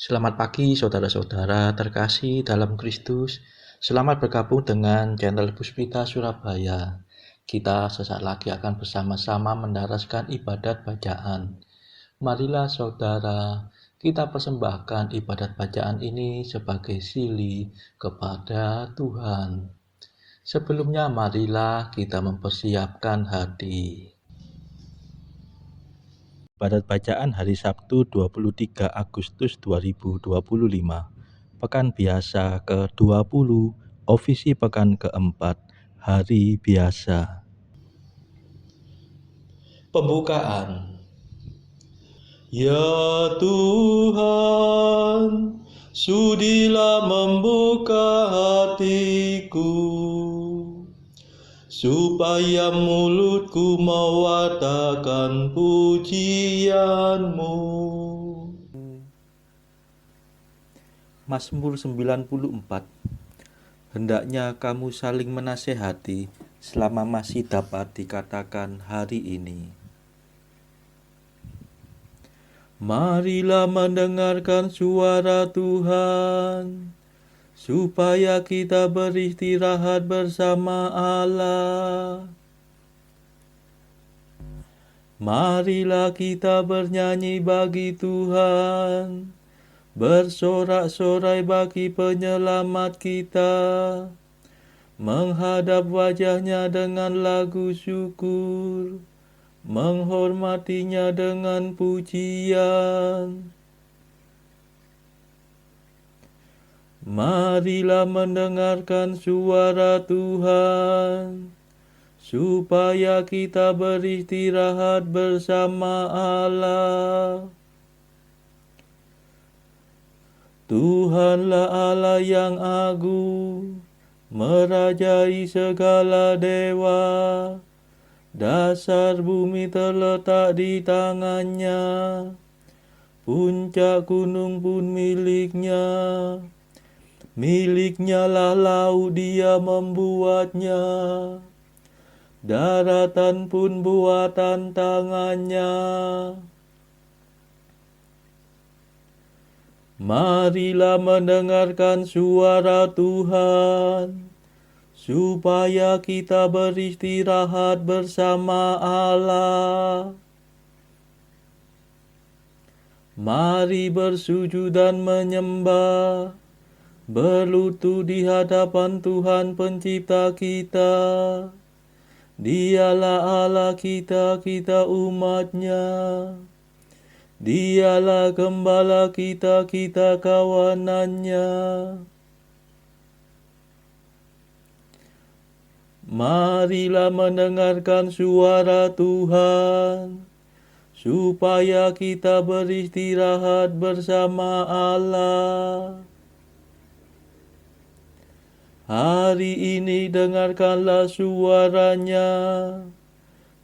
Selamat pagi saudara-saudara terkasih dalam Kristus. Selamat bergabung dengan channel Puspita Surabaya. Kita sesaat lagi akan bersama-sama mendaraskan ibadat bacaan. Marilah saudara, kita persembahkan ibadat bacaan ini sebagai sili kepada Tuhan. Sebelumnya marilah kita mempersiapkan hati. Ibadat bacaan hari Sabtu 23 Agustus 2025. Pekan biasa ke-20, ofisi pekan keempat, hari biasa. Pembukaan. Ya Tuhan, sudilah membuka hatiku, supaya mulutku mewartakan pujian-Mu. Mazmur 94. Hendaknya kamu saling menasehati selama masih dapat dikatakan hari ini. Marilah mendengarkan suara Tuhan, supaya kita beristirahat bersama Allah. Marilah kita bernyanyi bagi Tuhan, bersorak-sorai bagi penyelamat kita, menghadap wajahnya dengan lagu syukur, menghormatinya dengan pujian. Marilah mendengarkan suara Tuhan, supaya kita beristirahat bersama Allah. Tuhanlah Allah yang agung, merajai segala dewa. Dasar bumi terletak di tangannya, puncak gunung pun miliknya. Miliknya lah laut, dia membuatnya, daratan pun buatan tangannya. Marilah mendengarkan suara Tuhan, supaya kita beristirahat bersama Allah. Mari bersujud dan menyembah, berlutut di hadapan Tuhan pencipta kita. Dialah Allah kita, kita umat-Nya. Dialah gembala kita, kita kawanan-Nya. Marilah mendengarkan suara Tuhan, supaya kita beristirahat bersama Allah. Hari ini dengarkanlah suaranya.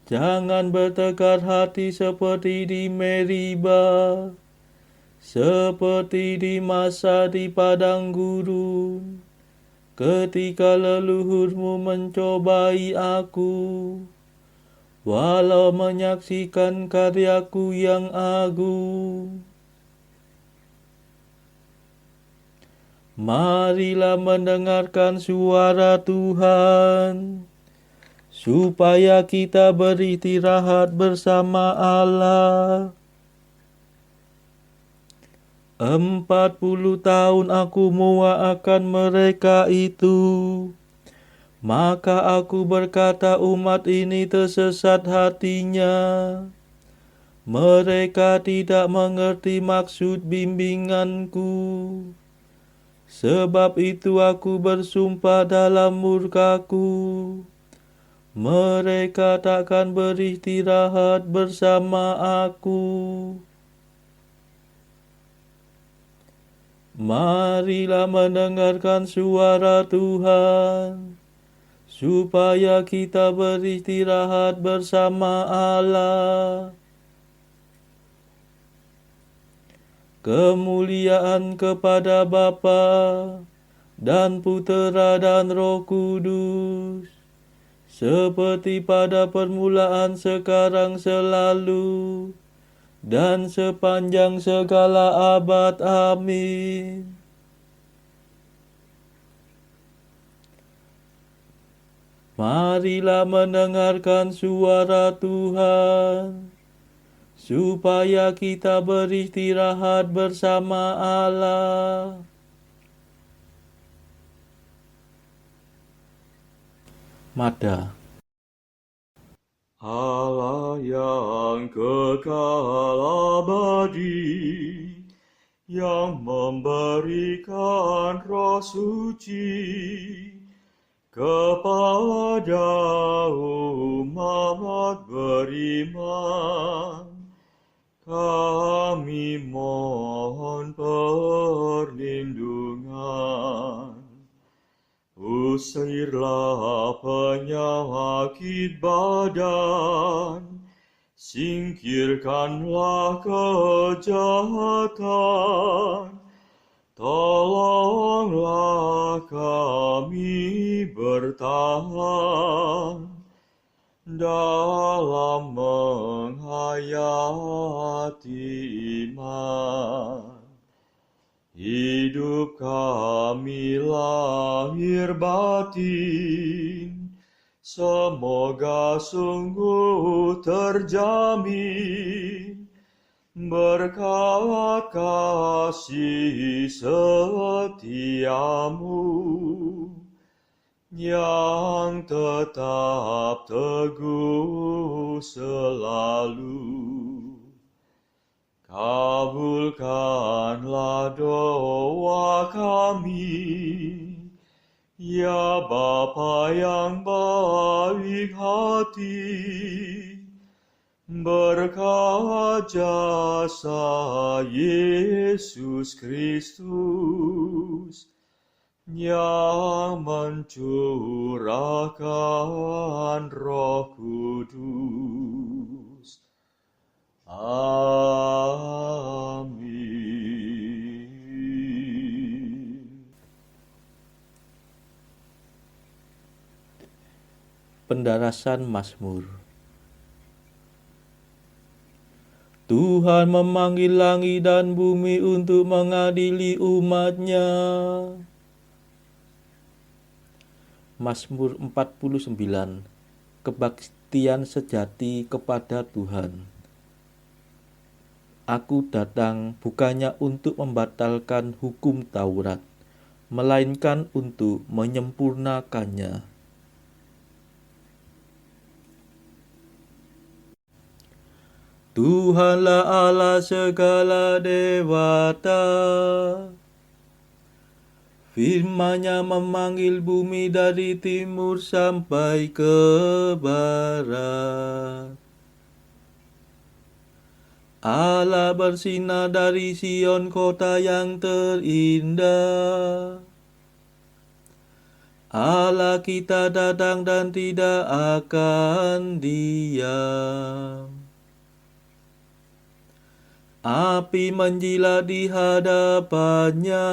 Jangan bertekar hati seperti di Meriba, seperti di masa di padang gurun, ketika leluhurmu mencobai aku, walau menyaksikan karyaku yang agung. Marilah mendengarkan suara Tuhan, supaya kita beristirahat bersama Allah. 40 tahun aku muak akan mereka itu. Maka aku berkata, umat ini tersesat hatinya. Mereka tidak mengerti maksud bimbinganku. Sebab itu aku bersumpah dalam murkaku, mereka takkan beristirahat bersama aku. Marilah mendengarkan suara Tuhan, supaya kita beristirahat bersama Allah. Kemuliaan kepada Bapa dan Putera dan Roh Kudus, seperti pada permulaan, sekarang, selalu, dan sepanjang segala abad. Amin. Marilah mendengarkan suara Tuhan, supaya kita beristirahat bersama Allah. Mada. Allah yang kekal abadi, yang memberikan Roh Suci kepada umat beriman, kami mohon perlindungan. Usirlah penyakit badan, singkirkanlah kejahatan, tolonglah kami bertahan dalam menghayati iman. Hidup kami lahir batin, semoga sungguh terjamin berkat kasih setiamu yang tetap teguh selalu. Kabulkanlah doa kami, ya Bapa yang baik hati, berkat jasa Yesus Kristus yang mencurahkan Roh Kudus. Amin. Pendarasan Mazmur. Tuhan memanggil langit dan bumi untuk mengadili umat-Nya. Mazmur 49. Kebaktian sejati kepada Tuhan. Aku datang bukannya untuk membatalkan hukum Taurat, melainkan untuk menyempurnakannya. Tuhanlah Allah segala dewata, firman-Nya memanggil bumi dari timur sampai ke barat. Allah bersinar dari Sion, kota yang terindah. Allah kita datang dan tidak akan diam. Api menjilat di hadapan-Nya,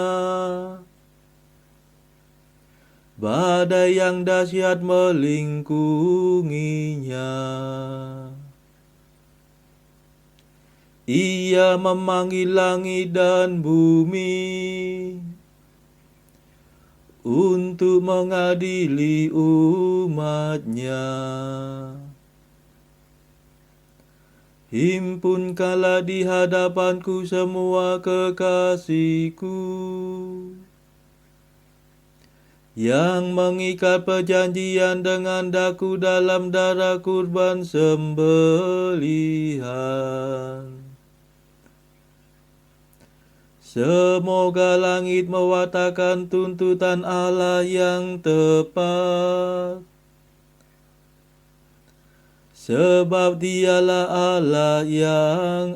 badai yang dahsyat melingkunginya. Ia memanggil langit dan bumi untuk mengadili umat-Nya. Himpunkanlah di hadapanku semua kekasihku, yang mengikat perjanjian dengan daku dalam darah kurban sembelihan. Semoga langit mewartakan tuntutan Allah yang tepat, sebab Dialah Allah yang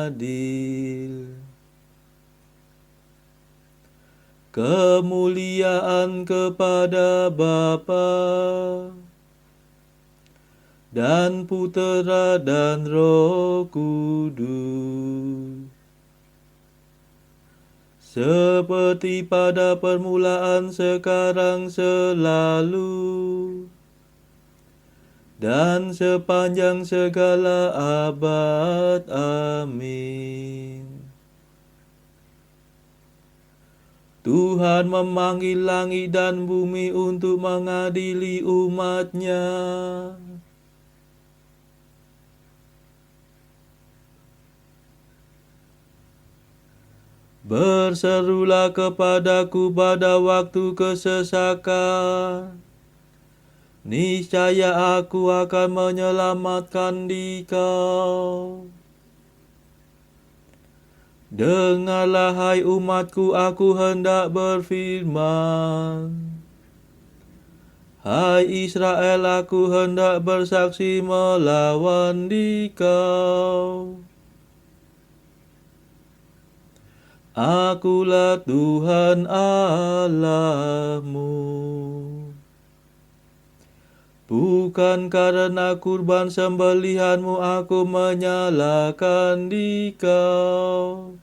adil. Kemuliaan kepada Bapa dan Putera dan Roh Kudus, seperti pada permulaan, sekarang, selalu, dan sepanjang segala abad. Amin. Tuhan memanggil langit dan bumi untuk mengadili umat-Nya. Berserulah kepadaku pada waktu kesesakan. Niscaya aku akan menyelamatkan dikau. Dengarlah hai umatku, aku hendak berfirman. Hai Israel, aku hendak bersaksi melawan dikau. Akulah Tuhan Allahmu. Bukan karena kurban sembelihanmu aku menyalahkan dikau.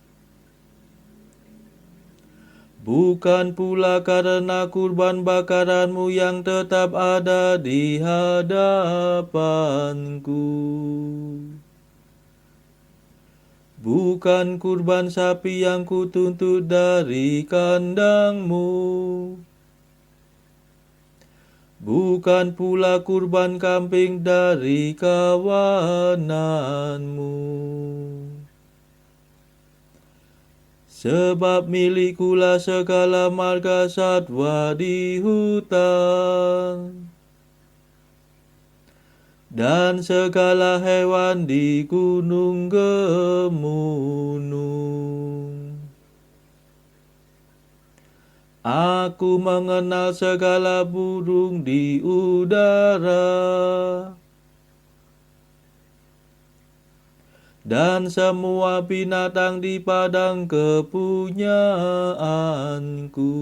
Bukan pula karena kurban bakaranmu yang tetap ada di hadapanku. Bukan kurban sapi yang kutuntut dari kandangmu. Bukan pula kurban kambing dari kawananmu. Sebab milikulah segala marga satwa di hutan, dan segala hewan di gunung gemunung. Aku mengenal segala burung di udara, dan semua binatang di padang kepunyaanku.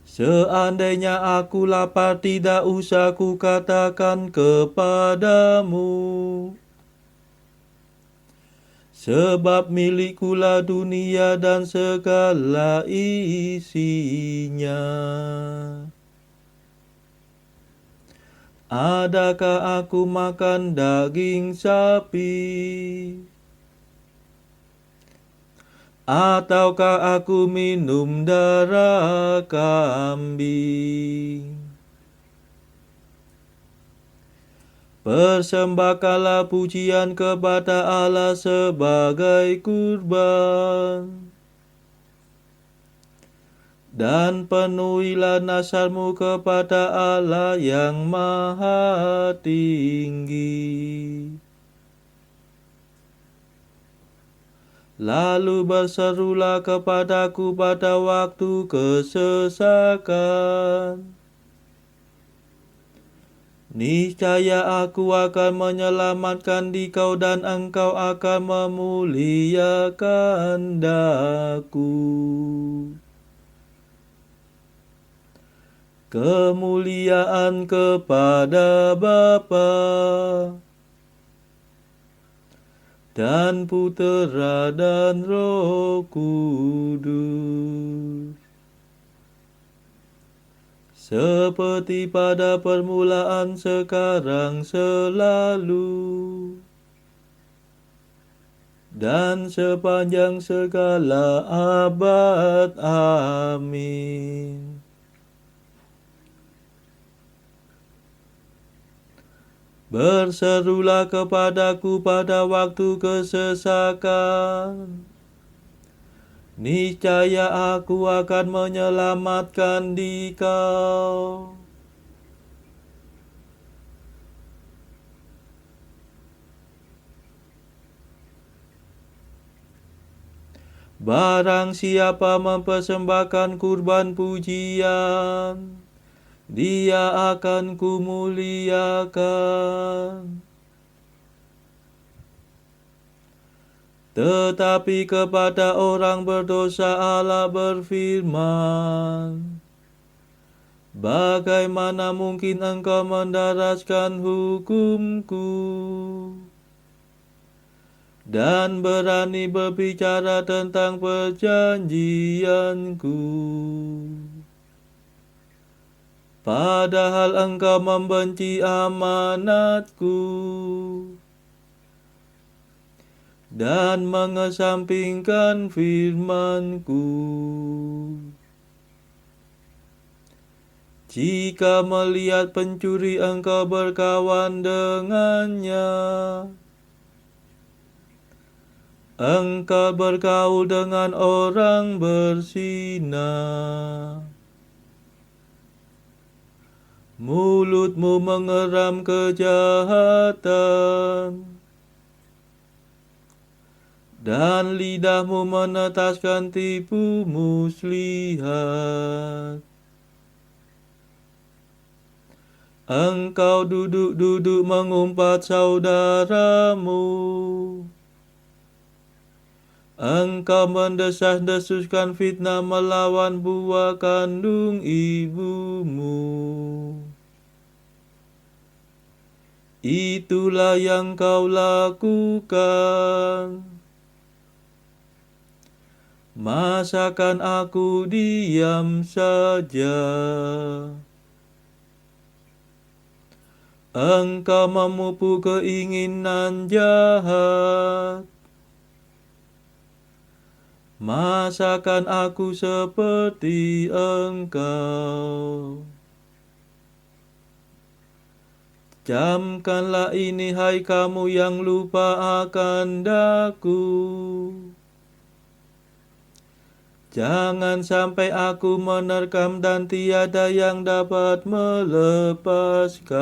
Seandainya aku lapar, tidak usah kukatakan kepadamu, sebab milikulah dunia dan segala isinya. Adakah aku makan daging sapi? Ataukah aku minum darah kambing? Persembahkanlah pujian kepada Allah sebagai kurban, dan penuhilah nazarmu kepada Allah yang Maha Tinggi. Lalu berserulah kepadaku pada waktu kesesakan. Niscaya aku akan menyelamatkan dikau, dan engkau akan memuliakan daku. Kemuliaan kepada Bapa dan Putera dan Roh Kudus, seperti pada permulaan, sekarang, selalu, dan sepanjang segala abad. Amin. Berserulah kepadaku pada waktu kesesakan. Niscaya aku akan menyelamatkan dikau. Barang siapa mempersembahkan kurban pujian, dia akan kumuliakan. Tetapi kepada orang berdosa Allah berfirman, bagaimana mungkin engkau mendaraskan hukum-Ku dan berani berbicara tentang perjanjian-Ku? padahal engkau membenci amanatku dan mengesampingkan firman-Ku. Jika melihat pencuri engkau berkawan dengannya, engkau bergaul dengan orang berzina. Mulutmu mengeram kejahatan, dan lidahmu menetaskan tipu muslihat. Engkau duduk-duduk mengumpat saudaramu. Engkau mendesas-desuskan fitnah melawan buah kandung ibumu. Itulah yang kau lakukan. Masakan aku diam saja? Engkau memupuk keinginan jahat. Masakan aku seperti engkau? Camkanlah ini, hai kamu yang lupa akan daku. Jangan sampai aku menerkam dan tiada yang dapat melepaskan.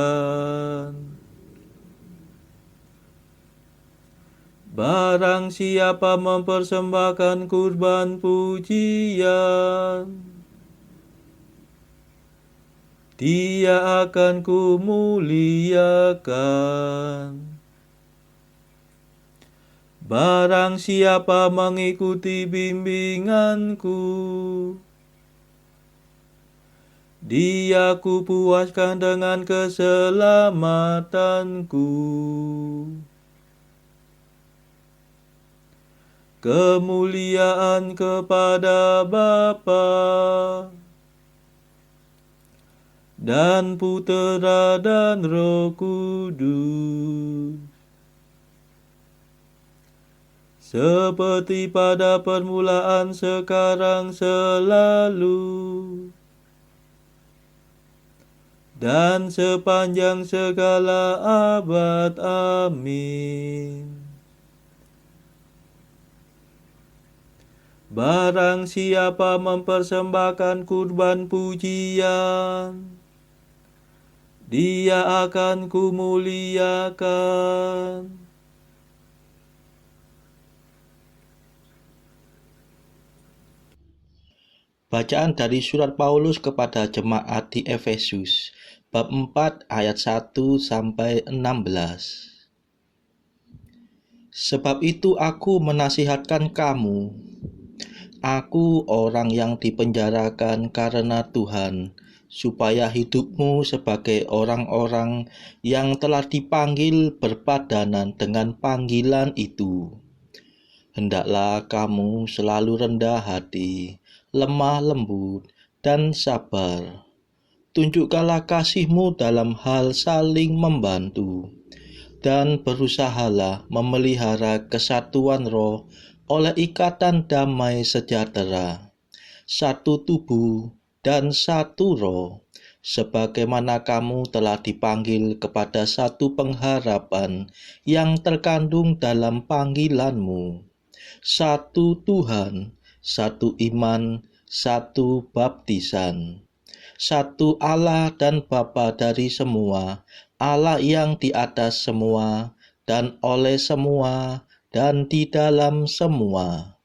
Barang siapa mempersembahkan kurban pujian, dia akan kumuliakan. Barang siapa mengikuti bimbinganku, dia kupuaskan dengan keselamatanku. Kemuliaan kepada Bapa dan Putera dan Roh Kudus, seperti pada permulaan, sekarang, selalu, dan sepanjang segala abad. Amin. Barang siapa mempersembahkan kurban pujian, dia akan kumuliakan. Bacaan dari surat Paulus kepada jemaat di Efesus, bab 4 ayat 1 sampai 16. Sebab itu aku menasihatkan kamu, aku orang yang dipenjarakan karena Tuhan, supaya hidupmu sebagai orang-orang yang telah dipanggil berpadanan dengan panggilan itu. Hendaklah kamu selalu rendah hati, lemah lembut, dan sabar. Tunjukkanlah kasihmu dalam hal saling membantu, dan berusahalah memelihara kesatuan roh oleh ikatan damai sejahtera, satu tubuh dan satu roh, sebagaimana kamu telah dipanggil kepada satu pengharapan yang terkandung dalam panggilanmu, satu Tuhan, satu iman, satu baptisan, satu Allah dan Bapa dari semua, Allah yang di atas semua, dan oleh semua, dan di dalam semua.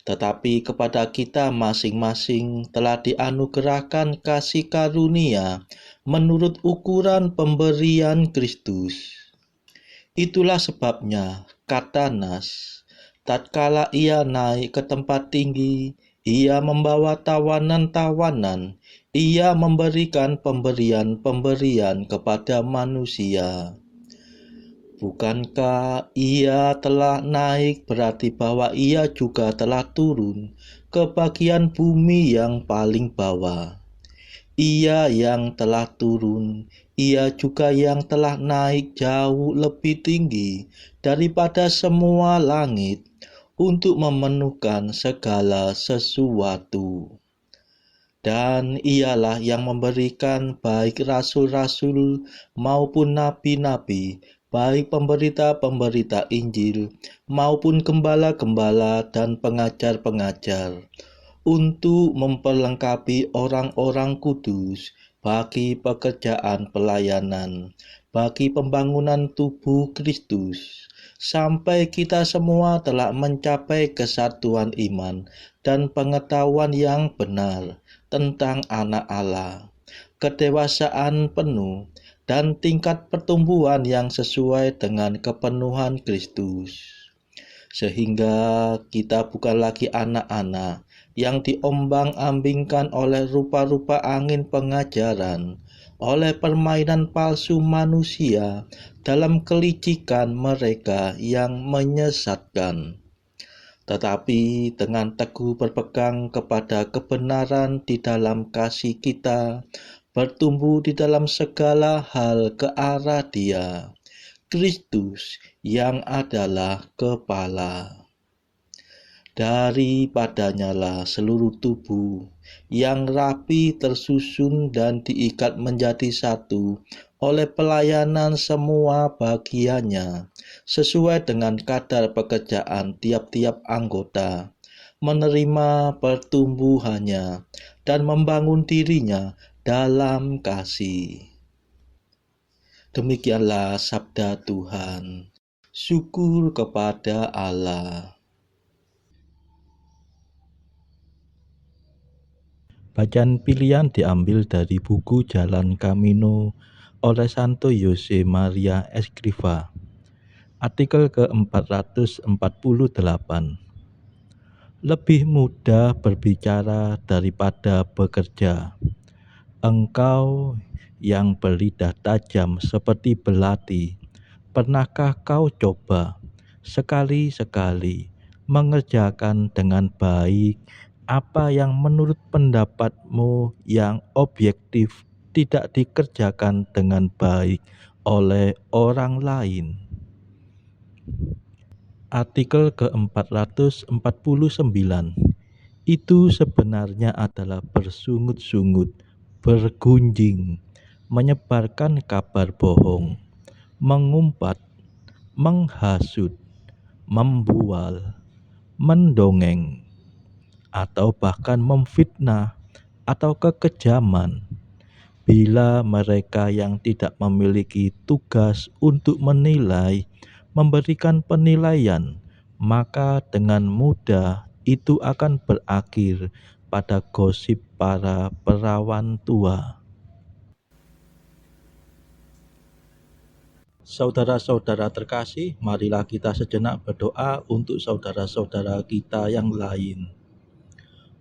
Tetapi kepada kita masing-masing telah dianugerahkan kasih karunia menurut ukuran pemberian Kristus. Itulah sebabnya, kata Nas, tatkala ia naik ke tempat tinggi, ia membawa tawanan-tawanan, ia memberikan pemberian-pemberian kepada manusia. Bukankah ia telah naik berarti bahwa ia juga telah turun ke bagian bumi yang paling bawah? Ia yang telah turun, Ia juga yang telah naik jauh lebih tinggi daripada semua langit untuk memenuhkan segala sesuatu. Dan Ialah yang memberikan baik rasul-rasul maupun nabi-nabi, baik pemberita-pemberita Injil maupun gembala-gembala dan pengajar-pengajar, untuk memperlengkapi orang-orang kudus bagi pekerjaan pelayanan, bagi pembangunan tubuh Kristus, sampai kita semua telah mencapai kesatuan iman dan pengetahuan yang benar tentang Anak Allah, kedewasaan penuh, dan tingkat pertumbuhan yang sesuai dengan kepenuhan Kristus, sehingga kita bukan lagi anak-anak yang diombang-ambingkan oleh rupa-rupa angin pengajaran, oleh permainan palsu manusia dalam kelicikan mereka yang menyesatkan, tetapi dengan teguh berpegang kepada kebenaran di dalam kasih kita, bertumbuh di dalam segala hal ke arah Dia, Kristus yang adalah kepala. Daripadanya lah seluruh tubuh yang rapi tersusun dan diikat menjadi satu oleh pelayanan semua bagiannya, sesuai dengan kadar pekerjaan tiap-tiap anggota, menerima pertumbuhannya dan membangun dirinya dalam kasih. Demikianlah sabda Tuhan. Syukur kepada Allah. Bacaan pilihan diambil dari buku Jalan Camino oleh Santo Jose Maria Escrivá. Artikel ke-448. Lebih mudah berbicara daripada bekerja. Engkau yang berlidah tajam seperti belati, pernahkah kau coba sekali-sekali mengerjakan dengan baik apa yang menurut pendapatmu yang objektif tidak dikerjakan dengan baik oleh orang lain? Artikel ke-449. Itu sebenarnya adalah bersungut-sungut, bergunjing, menyebarkan kabar bohong, mengumpat, menghasut, membual, mendongeng, atau bahkan memfitnah atau kekejaman. Bila mereka yang tidak memiliki tugas untuk menilai memberikan penilaian, maka dengan mudah itu akan berakhir pada gosip para perawan tua. Saudara-saudara terkasih, marilah kita sejenak berdoa untuk saudara-saudara kita yang lain.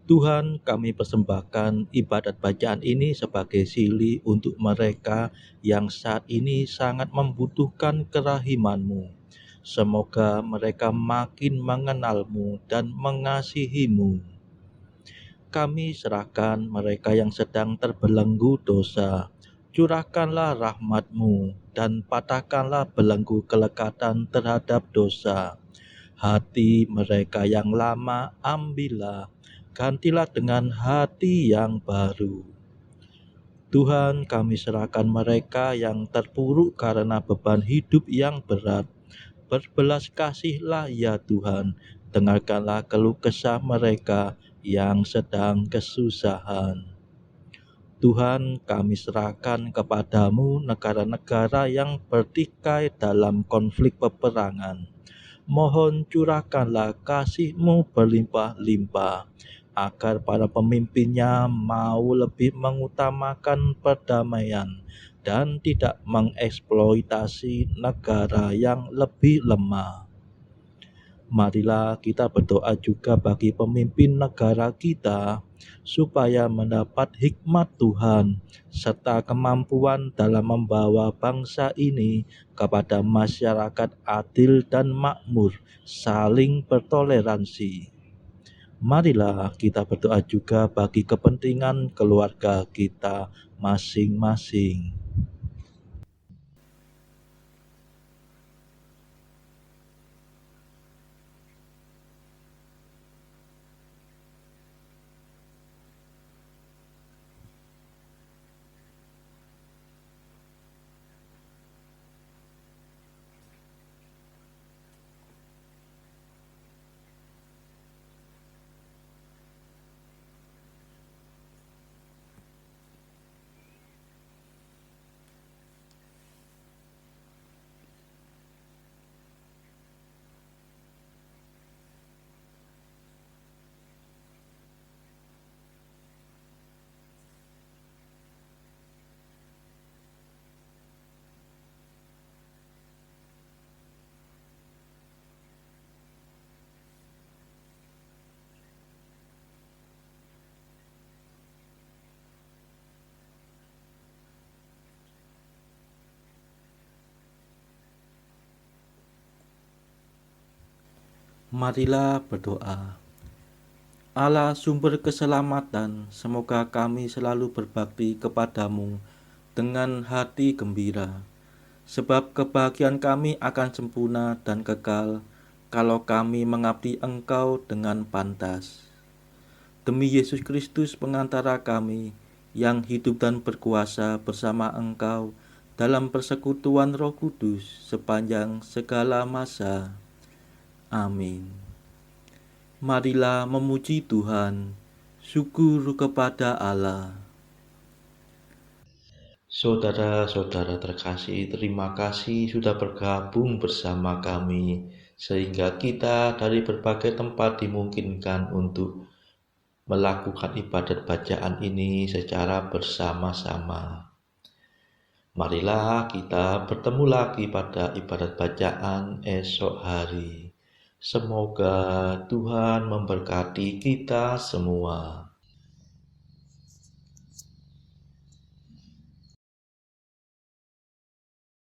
Tuhan, kami persembahkan ibadat bacaan ini sebagai silih untuk mereka yang saat ini sangat membutuhkan kerahiman-Mu. Semoga mereka makin mengenal-Mu dan mengasihi-Mu. Kami serahkan mereka yang sedang terbelenggu dosa. Curahkanlah rahmat-Mu dan patahkanlah belenggu kelekatan terhadap dosa. Hati mereka yang lama ambillah, gantilah dengan hati yang baru. Tuhan, kami serahkan mereka yang terpuruk karena beban hidup yang berat. Berbelas kasihlah ya Tuhan, dengarkanlah keluh kesah mereka yang sedang kesusahan. Tuhan, kami serahkan kepadamu negara-negara yang bertikai dalam konflik peperangan. Mohon curahkanlah kasih-Mu berlimpah-limpah, agar para pemimpinnya mau lebih mengutamakan perdamaian dan tidak mengeksploitasi negara yang lebih lemah. Marilah kita berdoa juga bagi pemimpin negara kita, supaya mendapat hikmat Tuhan serta kemampuan dalam membawa bangsa ini kepada masyarakat adil dan makmur, saling bertoleransi. Marilah kita berdoa juga bagi kepentingan keluarga kita masing-masing. Marilah berdoa. Allah sumber keselamatan, semoga kami selalu berbakti kepadamu dengan hati gembira, sebab kebahagiaan kami akan sempurna dan kekal kalau kami mengabdi Engkau dengan pantas. Demi Yesus Kristus pengantara kami, yang hidup dan berkuasa bersama Engkau dalam persekutuan Roh Kudus sepanjang segala masa. Amin. Marilah memuji Tuhan. Syukur kepada Allah. Saudara-saudara terkasih, terima kasih sudah bergabung bersama kami, sehingga kita dari berbagai tempat dimungkinkan untuk melakukan ibadat bacaan ini secara bersama-sama. Marilah kita bertemu lagi pada ibadat bacaan esok hari. Semoga Tuhan memberkati kita semua.